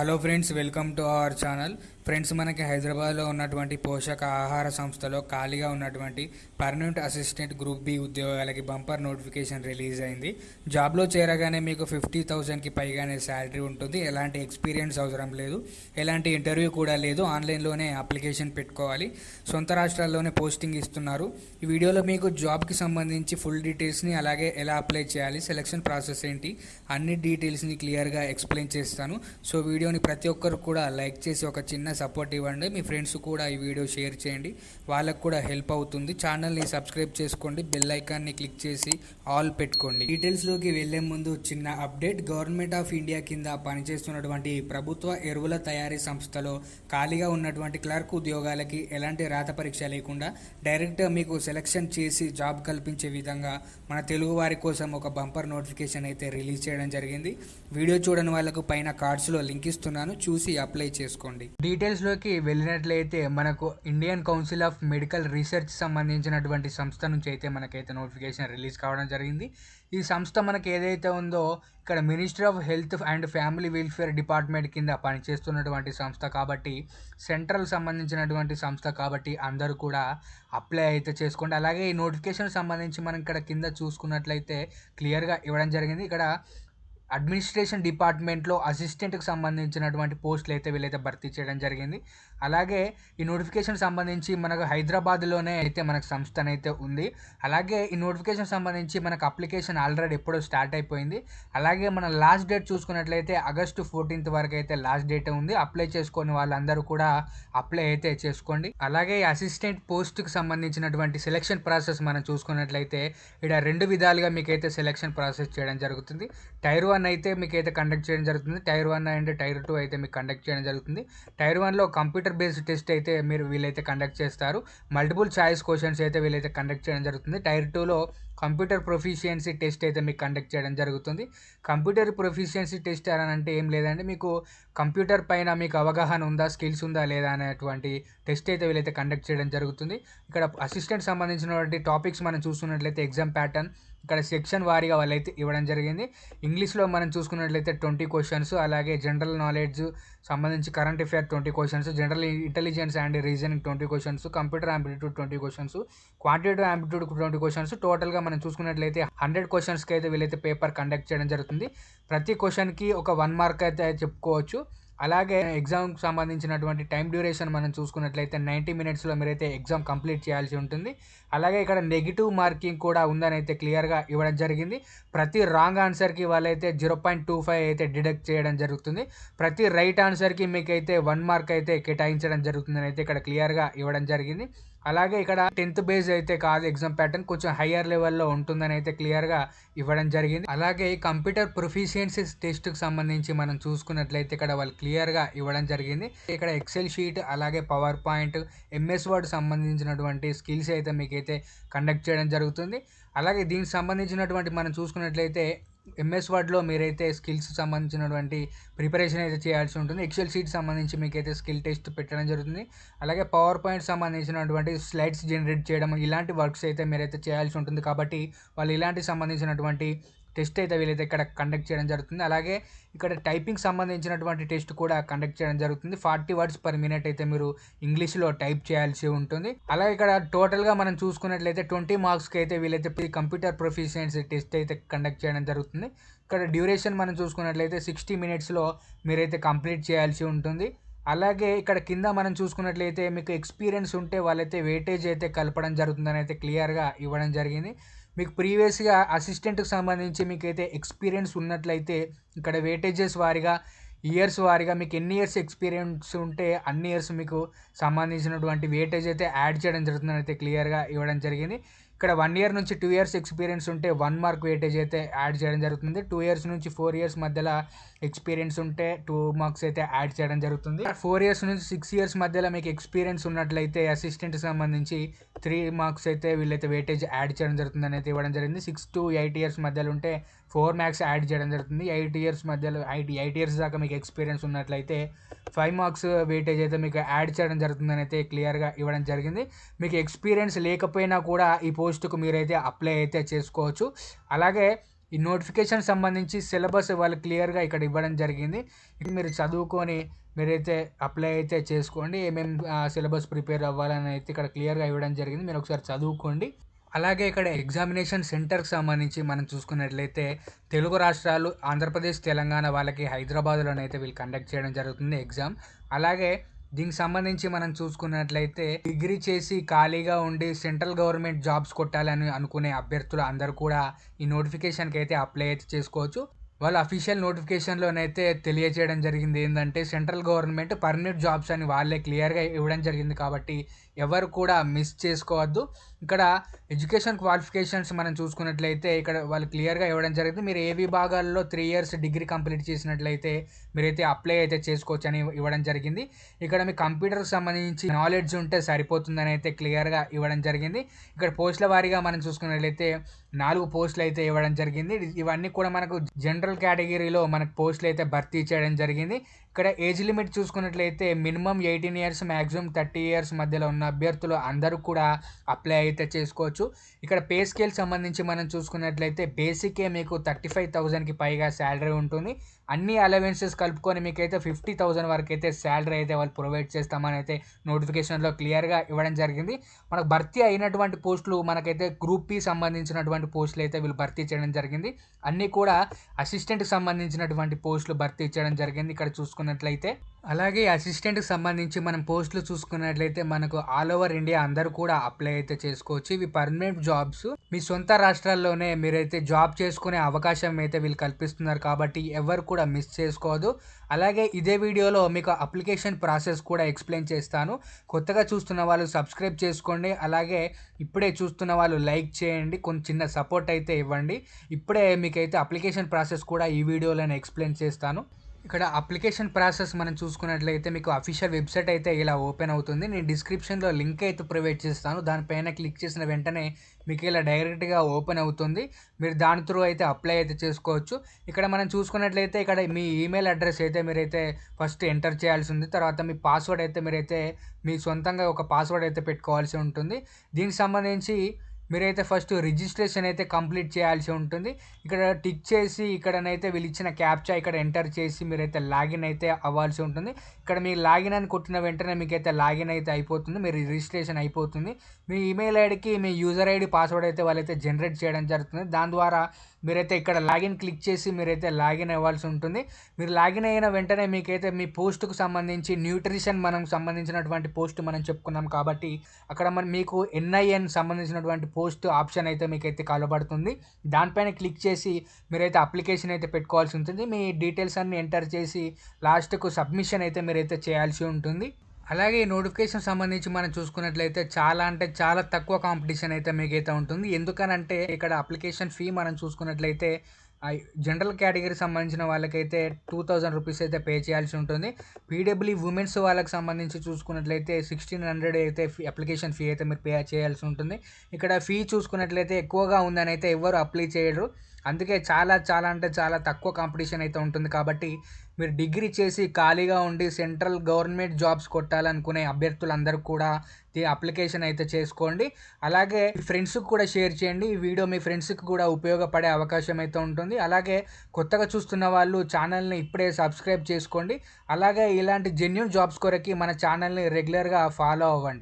Hello friends, welcome to our channel. Friends, మనకి హైదరాబాద్లో ఉన్నటువంటి పోషక ఆహార సంస్థలో ఖాళీగా ఉన్నటువంటి పర్మనెంట్ అసిస్టెంట్ గ్రూప్ బి ఉద్యోగాలకి బంపర్ నోటిఫికేషన్ రిలీజ్ అయింది. జాబ్లో చేరగానే మీకు 50,000కి పైగానే శాలరీ ఉంటుంది. ఎలాంటి ఎక్స్పీరియన్స్ అవసరం లేదు, ఎలాంటి ఇంటర్వ్యూ కూడా లేదు. ఆన్లైన్లోనే అప్లికేషన్ పెట్టుకోవాలి. సొంత రాష్ట్రాల్లోనే పోస్టింగ్ ఇస్తున్నారు. ఈ వీడియోలో మీకు జాబ్కి సంబంధించి ఫుల్ డీటెయిల్స్ని, అలాగే ఎలా అప్లై చేయాలి, సెలక్షన్ ప్రాసెస్ ఏంటి, అన్ని డీటెయిల్స్ని క్లియర్గా ఎక్స్ప్లెయిన్ చేస్తాను. సో వీడియోని ప్రతి ఒక్కరు కూడా లైక్ చేసి ఒక చిన్న సపోర్ట్ ఇవ్వండి. మీ ఫ్రెండ్స్ కూడా ఈ వీడియో షేర్ చేయండి, వాళ్ళకు కూడా హెల్ప్ అవుతుంది. ఛానల్ని సబ్స్క్రైబ్ చేసుకోండి, బెల్ ఐకాన్ని క్లిక్ చేసి ఆల్ పెట్టుకోండి. డీటెయిల్స్లోకి వెళ్లే ముందు చిన్న అప్డేట్. గవర్నమెంట్ ఆఫ్ ఇండియా కింద పనిచేస్తున్నటువంటి ప్రభుత్వ ఎరువుల తయారీ సంస్థలో ఖాళీగా ఉన్నటువంటి క్లర్క్ ఉద్యోగాలకి ఎలాంటి రాత పరీక్ష లేకుండా డైరెక్ట్గా మీకు సెలెక్షన్ చేసి జాబ్ కల్పించే విధంగా మన తెలుగు వారి కోసం ఒక బంపర్ నోటిఫికేషన్ అయితే రిలీజ్ చేయడం జరిగింది. వీడియో చూడని వాళ్ళకు పైన కార్డ్స్లో లింక్ ఇస్తున్నాను, చూసి అప్లై చేసుకోండి. డీటెయిల్స్లోకి వెళ్ళినట్లయితే మనకు Indian council of medical research సంబంధించినటువంటి సంస్థ నుంచి అయితే మనకైతే నోటిఫికేషన్ రిలీజ్ కావడం జరిగింది. ఈ సంస్థ మనకి ఏదైతే ఉందో ఇక్కడ ministry of health and family welfare department కింద పనిచేస్తున్నటువంటి సంస్థ కాబట్టి, సెంట్రల్ సంబంధించినటువంటి సంస్థ కాబట్టి అందరూ కూడా అప్లై అయితే చేసుకోండి. అలాగే ఈ నోటిఫికేషన్ సంబంధించి మనం ఇక్కడ కింద చూసుకున్నట్లయితే క్లియర్గా ఇవ్వడం జరిగింది. ఇక్కడ అడ్మినిస్ట్రేషన్ డిపార్ట్మెంట్లో అసిస్టెంట్కి సంబంధించినటువంటి పోస్టులు అయితే వీళ్ళైతే భర్తీ చేయడం జరిగింది. అలాగే ఈ నోటిఫికేషన్ సంబంధించి మనకు హైదరాబాద్లోనే అయితే మనకు సంస్థ అయితే ఉంది. అలాగే ఈ నోటిఫికేషన్ సంబంధించి మనకు అప్లికేషన్ ఆల్రెడీ ఎప్పుడో స్టార్ట్ అయిపోయింది. అలాగే మన లాస్ట్ డేట్ చూసుకున్నట్లయితే ఆగస్టు 14th వరకు అయితే లాస్ట్ డేట్ ఉంది. అప్లై చేసుకుని వాళ్ళందరూ కూడా అప్లై అయితే చేసుకోండి. అలాగే ఈ అసిస్టెంట్ పోస్ట్కి సంబంధించినటువంటి సెలెక్షన్ ప్రాసెస్ మనం చూసుకున్నట్లయితే ఇక్కడ రెండు విధాలుగా మీకైతే సెలెక్షన్ ప్రాసెస్ చేయడం జరుగుతుంది. టైర్ 1 అయితే మీకు అయితే కండక్ట్ చేయడం జరుగుతుంది. టైర్ 1 అండ్ టైర్ 2 అయితే మీకు కండక్ట్ చేయడం జరుగుతుంది. టైర్ 1లో కంప్యూటర్ బేస్డ్ టెస్ట్ అయితే వీళ్ళైతే కండక్ట్ చేస్తారు. మల్టిపుల్ చాయిస్ క్వశ్చన్స్ అయితే వీళ్ళైతే కండక్ట్ చేయడం జరుగుతుంది. టైర్ 2లో కంప్యూటర్ ప్రొఫిషియన్సీ టెస్ట్ అయితే మీకు కండక్ట్ చేయడం జరుగుతుంది. కంప్యూటర్ ప్రొఫిషియన్సీ టెస్ట్ అని అంటే ఏం లేదంటే మీకు కంప్యూటర్ పైన మీకు అవగాహన ఉందా, స్కిల్స్ ఉందా లేదా అనేటువంటి టెస్ట్ అయితే వీళ్ళైతే కండక్ట్ చేయడం జరుగుతుంది. ఇక్కడ అసిస్టెంట్ సంబంధించినటువంటి టాపిక్స్ మనం చూసుకున్నట్లయితే ఎగ్జామ్ ప్యాటర్న్ ఇక్కడ సెక్షన్ వారీగా వాళ్ళైతే ఇవ్వడం జరిగింది. ఇంగ్లీష్లో మనం చూసుకున్నట్లయితే 20 క్వశ్చన్స్, అలాగే జనరల్ నాలెడ్జ్ సంబంధించి current affair 20 questions, general intelligence and reasoning 20 questions, computer amplitude 20 questions, quantitative amplitude 20 questions. టోటల్గా మనం చూసుకున్నట్లయితే 100 క్వశ్చన్స్కి అయితే వీళ్ళైతే పేపర్ కండక్ట్ చేయడం జరుగుతుంది. ప్రతి క్వశ్చన్కి ఒక 1 మార్క్ అయితే చెప్పుకోవచ్చు. అలాగే ఎగ్జామ్కి సంబంధించినటువంటి టైం డ్యూరేషన్ మనం చూసుకున్నట్లయితే 90 మినిట్స్లో మీరైతే ఎగ్జామ్ కంప్లీట్ చేయాల్సి ఉంటుంది. అలాగే ఇక్కడ నెగిటివ్ మార్కింగ్ కూడా ఉందని అయితే క్లియర్గా ఇవ్వడం జరిగింది. ప్రతి రాంగ్ ఆన్సర్కి వాళ్ళైతే 0.25 అయితే డిడక్ట్ చేయడం జరుగుతుంది. ప్రతి రైట్ ఆన్సర్కి మీకైతే 1 మార్క్ అయితే కేటాయించడం జరుగుతుందని అయితే ఇక్కడ క్లియర్గా ఇవ్వడం జరిగింది. అలాగే ఇక్కడ 10th బేస్ అయితే కాదు, ఎగ్జామ్ ప్యాటర్న్ కొంచెం హయ్యర్ లెవెల్లో ఉంటుందని అయితే క్లియర్గా ఇవ్వడం జరిగింది. అలాగే కంప్యూటర్ ప్రొఫిషియన్సీ టెస్ట్కి సంబంధించి మనం చూసుకున్నట్లయితే ఇక్కడ వాళ్ళు క్లియర్గా ఇవ్వడం జరిగింది. ఇక్కడ ఎక్సెల్ షీట్, అలాగే పవర్ పాయింట్, ఎంఎస్ వర్డ్ సంబంధించినటువంటి స్కిల్స్ అయితే మీకైతే కండక్ట్ చేయడం జరుగుతుంది. అలాగే దీనికి సంబంధించినటువంటి మనం చూసుకున్నట్లయితే ఎంఎస్ వర్డ్లో మీరైతే స్కిల్స్ సంబంధించినటువంటి ప్రిపరేషన్ అయితే చేయాల్సి ఉంటుంది. ఎక్సెల్ షీట్ సంబంధించి మీకైతే స్కిల్ టెస్ట్ పెట్టడం జరుగుతుంది. అలాగే పవర్ పాయింట్ సంబంధించినటువంటి స్లైడ్స్ జనరేట్ చేయడం, ఇలాంటి వర్క్స్ అయితే మీరైతే చేయాల్సి ఉంటుంది. కాబట్టి వాళ్ళు ఇలాంటి సంబంధించినటువంటి టెస్ట్ అయితే వీళ్ళైతే ఇక్కడ కండక్ట్ చేయడం జరుగుతుంది. అలాగే ఇక్కడ టైపింగ్ సంబంధించినటువంటి టెస్ట్ కూడా కండక్ట్ చేయడం జరుగుతుంది. 40 words per minute అయితే మీరు ఇంగ్లీష్లో టైప్ చేయాల్సి ఉంటుంది. అలాగే ఇక్కడ టోటల్గా మనం చూసుకున్నట్లయితే 20 మార్క్స్కి అయితే వీళ్ళైతే కంప్యూటర్ ప్రొఫిషియన్సీ టెస్ట్ అయితే కండక్ట్ చేయడం జరుగుతుంది. ఇక్కడ డ్యూరేషన్ మనం చూసుకున్నట్లయితే 60 minutesలో మీరైతే కంప్లీట్ చేయాల్సి ఉంటుంది. అలాగే ఇక్కడ కింద మనం చూసుకున్నట్లయితే మీకు ఎక్స్పీరియన్స్ ఉంటే వాళ్ళైతే వెయిటేజ్ అయితే కలపడం జరుగుతుందని అయితే క్లియర్గా ఇవ్వడం జరిగింది. మీకు ప్రీవియస్గా అసిస్టెంట్కి సంబంధించి మీకైతే ఎక్స్పీరియన్స్ ఉన్నట్లయితే ఇక్కడ వెయిటేజెస్ వారీగా, ఇయర్స్ వారీగా మీకు ఎన్ని ఇయర్స్ ఎక్స్పీరియన్స్ ఉంటే అన్ని ఇయర్స్ మీకు సంబంధించినటువంటి వెయిటేజ్ అయితే యాడ్ చేయడం జరుగుతుందని అయితే క్లియర్గా ఇవ్వడం జరిగింది. ఇక్కడ 1 year నుంచి 2 years ఎక్స్పీరియన్స్ ఉంటే 1 mark వెయిటేజ్ అయితే యాడ్ చేయడం జరుగుతుంది. 2 years నుంచి 4 years మధ్యలో ఎక్స్పీరియన్స్ ఉంటే 2 marks అయితే యాడ్ చేయడం జరుగుతుంది. 4 years నుంచి 6 years మధ్యలో మీకు ఎక్స్పీరియన్స్ ఉన్నట్లయితే అసిస్టెంట్కి సంబంధించి 3 marks అయితే వీళ్ళైతే వెయిటేజ్ యాడ్ చేయడం జరుగుతుందని అయితే ఇవ్వడం జరిగింది. 6 to 8 years మధ్యలో ఉంటే 4 marks యాడ్ చేయడం జరుగుతుంది. 8 years మధ్యలో 8 years దాకా మీకు ఎక్స్పీరియన్స్ ఉన్నట్లయితే 5 marks వెయిటేజ్ అయితే మీకు యాడ్ చేయడం జరుగుతుందని అయితే క్లియర్గా ఇవ్వడం జరిగింది. మీకు ఎక్స్పీరియన్స్ లేకపోయినా కూడా ఈ పోస్టుకు మీరైతే అప్లై అయితే చేసుకోవచ్చు. అలాగే ఈ నోటిఫికేషన్ సంబంధించి సిలబస్ వాళ్ళు క్లియర్గా ఇక్కడ ఇవ్వడం జరిగింది. ఇది మీరు చదువుకొని మీరైతే అప్లై అయితే చేసుకోండి. ఏమేమి సిలబస్ ప్రిపేర్ అవ్వాలని అయితే ఇక్కడ క్లియర్గా ఇవ్వడం జరిగింది. మీరు ఒకసారి చదువుకోండి. అలాగే ఇక్కడ ఎగ్జామినేషన్ సెంటర్కి సంబంధించి మనం చూసుకున్నట్లయితే తెలుగు రాష్ట్రాలు, ఆంధ్రప్రదేశ్, తెలంగాణ వాళ్ళకి హైదరాబాద్లోనైతే వీళ్ళు కండక్ట్ చేయడం జరుగుతుంది ఎగ్జామ్. అలాగే దీనికి సంబంధించి మనం చూసుకున్నట్లయితే డిగ్రీ చేసి ఖాళీగా ఉండి సెంట్రల్ గవర్నమెంట్ జాబ్స్ కొట్టాలని అనుకునే అభ్యర్థులు అందరూ కూడా ఈ నోటిఫికేషన్కి అయితే అప్లై అయితే చేసుకోవచ్చు. వాళ్ళ అఫీషియల్ నోటిఫికేషన్లోనైతే తెలియజేయడం జరిగింది ఏంటంటే సెంట్రల్ గవర్నమెంట్ పర్మనెంట్ జాబ్స్ అని వాళ్ళే క్లియర్గా ఇవ్వడం జరిగింది. కాబట్టి ఎవరు కూడా మిస్ చేసుకోవద్దు. ఇక్కడ ఎడ్యుకేషన్ క్వాలిఫికేషన్స్ మనం చూసుకున్నట్లయితే ఇక్కడ వాళ్ళు క్లియర్గా ఇవ్వడం జరిగింది. మీరు ఏ విభాగాల్లో 3 ఇయర్స్ డిగ్రీ కంప్లీట్ చేసినట్లయితే మీరైతే అప్లై అయితే చేసుకోవచ్చు అని ఇవ్వడం జరిగింది. ఇక్కడ మీ కంప్యూటర్కి సంబంధించి నాలెడ్జ్ ఉంటే సరిపోతుందని అయితే క్లియర్గా ఇవ్వడం జరిగింది. ఇక్కడ పోస్టుల వారీగా మనం చూసుకున్నట్లయితే 4 పోస్టులు అయితే ఇవ్వడం జరిగింది. ఇవన్నీ కూడా మనకు జనరల్ కేటగిరీలో మనకు పోస్టులు అయితే భర్తీ చేయడం జరిగింది. ఇక్కడ ఏజ్ లిమిట్ చూసుకున్నట్లయితే మినిమం 18 ఇయర్స్, మ్యాక్సిమం 30 ఇయర్స్ మధ్యలో ఉన్న అభ్యర్థులు అందరూ కూడా అప్లై అయితే చేసుకోవచ్చు. ఇక్కడ పే స్కేల్ సంబంధించి మనం చూసుకున్నట్లయితే బేసికే మీకు 35,000కి పైగా శాలరీ ఉంటుంది. అన్ని అలవెన్సెస్ కలుపుకొని మీకైతే 50,000 వరకు అయితే శాలరీ అయితే వాళ్ళు ప్రొవైడ్ చేస్తామని అయితే నోటిఫికేషన్లో క్లియర్గా ఇవ్వడం జరిగింది. మనకు భర్తీ అయినటువంటి పోస్టులు మనకైతే గ్రూప్ బి సంబంధించినటువంటి పోస్టులు అయితే వీళ్ళు భర్తీ చేయడం జరిగింది. అన్నీ కూడా అసిస్టెంట్కి సంబంధించినటువంటి పోస్టులు భర్తీ చేయడం జరిగింది ఇక్కడ చూసుకున్నట్లయితే. అలాగే అసిస్టెంట్కి సంబంధించి మనం పోస్టులు చూసుకున్నట్లయితే మనకు ఆల్ ఓవర్ ఇండియా అందరూ కూడా అప్లై అయితే చేసుకోవచ్చు. ఇవి పర్మనెంట్ జాబ్స్. మీ సొంత రాష్ట్రాల్లోనే మీరైతే జాబ్ చేసుకునే అవకాశం అయితే వీళ్ళు కల్పిస్తున్నారు. కాబట్టి ఎవరు కూడా మిస్ చేసుకోవద్దు. అలాగే ఇదే వీడియోలో మీకు అప్లికేషన్ ప్రాసెస్ కూడా ఎక్స్ప్లెయిన్ చేస్తాను. కొత్తగా చూస్తున్న వాళ్ళు సబ్స్క్రైబ్ చేసుకోండి. అలాగే ఇప్పుడే చూస్తున్న వాళ్ళు లైక్ చేయండి. కొంచెం చిన్న సపోర్ట్ అయితే ఇవ్వండి. ఇప్పుడే మీకైతే అప్లికేషన్ ప్రాసెస్ కూడా ఈ వీడియోలో నేను ఎక్స్ప్లెయిన్ చేస్తాను. ఇక్కడ అప్లికేషన్ ప్రాసెస్ మనం చూసుకున్నట్లయితే మీకు అఫీషియల్ వెబ్సైట్ అయితే ఇలా ఓపెన్ అవుతుంది. నేను డిస్క్రిప్షన్లో లింక్ అయితే ప్రొవైడ్ చేస్తాను. దానిపైన క్లిక్ చేసిన వెంటనే మీకు ఇలా డైరెక్ట్గా ఓపెన్ అవుతుంది. మీరు దాని త్రూ అయితే అప్లై అయితే చేసుకోవచ్చు. ఇక్కడ మనం చూసుకున్నట్లయితే ఇక్కడ మీ ఈమెయిల్ అడ్రస్ అయితే మీరైతే ఫస్ట్ ఎంటర్ చేయాల్సి ఉంది. తర్వాత మీ పాస్వర్డ్ అయితే మీరైతే మీ సొంతంగా ఒక పాస్వర్డ్ అయితే పెట్టుకోవాల్సి ఉంటుంది. దీనికి సంబంధించి మీరైతే ఫస్ట్ రిజిస్ట్రేషన్ అయితే కంప్లీట్ చేయాల్సి ఉంటుంది. ఇక్కడ టిక్ చేసి ఇక్కడనైతే వీళ్ళు ఇచ్చిన క్యాప్చా ఇక్కడ ఎంటర్ చేసి మీరైతే లాగిన్ అయితే అవ్వాల్సి ఉంటుంది. ఇక్కడ మీరు లాగిన్ అని కొట్టిన వెంటనే మీకైతే లాగిన్ అయితే అయిపోతుంది. మీరు రిజిస్ట్రేషన్ అయిపోతుంది. మీ ఈమెయిల్ ఐడికి మీ యూజర్ ఐడి పాస్వర్డ్ అయితే వాళ్ళైతే జనరేట్ చేయడం జరుగుతుంది. దాని ద్వారా మీరైతే ఇక్కడ లాగిన్ క్లిక్ చేసి మీరైతే లాగిన్ అవ్వాల్సి ఉంటుంది. మీరు లాగిన్ అయిన వెంటనే మీకైతే మీ పోస్టుకు సంబంధించి న్యూట్రిషన్ మనం సంబంధించినటువంటి పోస్ట్ మనం చెప్పుకున్నాం కాబట్టి అక్కడ మీకు NIN సంబంధించినటువంటి పోస్ట్ ఆప్షన్ అయితే మీకైతే కనబడుతుంది. దానిపైన క్లిక్ చేసి మీరైతే అప్లికేషన్ అయితే పెట్టుకోవాల్సి ఉంటుంది. మీ డీటెయిల్స్ అన్ని ఎంటర్ చేసి లాస్ట్కు సబ్మిషన్ అయితే మీరైతే చేయాల్సి ఉంటుంది. అలాగే ఈ నోటిఫికేషన్ సంబంధించి మనం చూసుకున్నట్లయితే చాలా అంటే చాలా తక్కువ కాంపిటీషన్ అయితే మీకైతే ఉంటుంది. ఎందుకనంటే ఇక్కడ అప్లికేషన్ ఫీ మనం చూసుకున్నట్లయితే జనరల్ కేటగిరీ సంబంధించిన వాళ్ళకైతే 2,000 రూపీస్ అయితే పే చేయాల్సి ఉంటుంది. PWD ఉమెన్స్ వాళ్ళకి సంబంధించి చూసుకున్నట్లయితే 1,600 అయితే అప్లికేషన్ ఫీ అయితే మీరు పే చేయాల్సి ఉంటుంది. ఇక్కడ ఫీ చూసుకున్నట్లయితే ఎక్కువగా ఉందని అయితే ఎవరు అప్లై చేయరు. అందుకే చాలా అంటే చాలా తక్కువ కాంపిటీషన్ అయితే ఉంటుంది. కాబట్టి మీరు డిగ్రీ చేసి ఖాళీగా ఉండి సెంట్రల్ గవర్నమెంట్ జాబ్స్ కొట్టాలనుకునే అభ్యర్థులందరూ కూడా ఈ అప్లికేషన్ అయితే చేసుకోండి. అలాగే మీ ఫ్రెండ్స్కి కూడా షేర్ చేయండి. ఈ వీడియో మీ ఫ్రెండ్స్కి కూడా ఉపయోగపడే అవకాశం అయితే ఉంటుంది. అలాగే కొత్తగా చూస్తున్న వాళ్ళు ఛానల్ని ఇప్పుడే సబ్స్క్రైబ్ చేసుకోండి. అలాగే ఇలాంటి జెన్యూన్ జాబ్స్ కొరకి మన ఛానల్ని రెగ్యులర్గా ఫాలో అవ్వండి.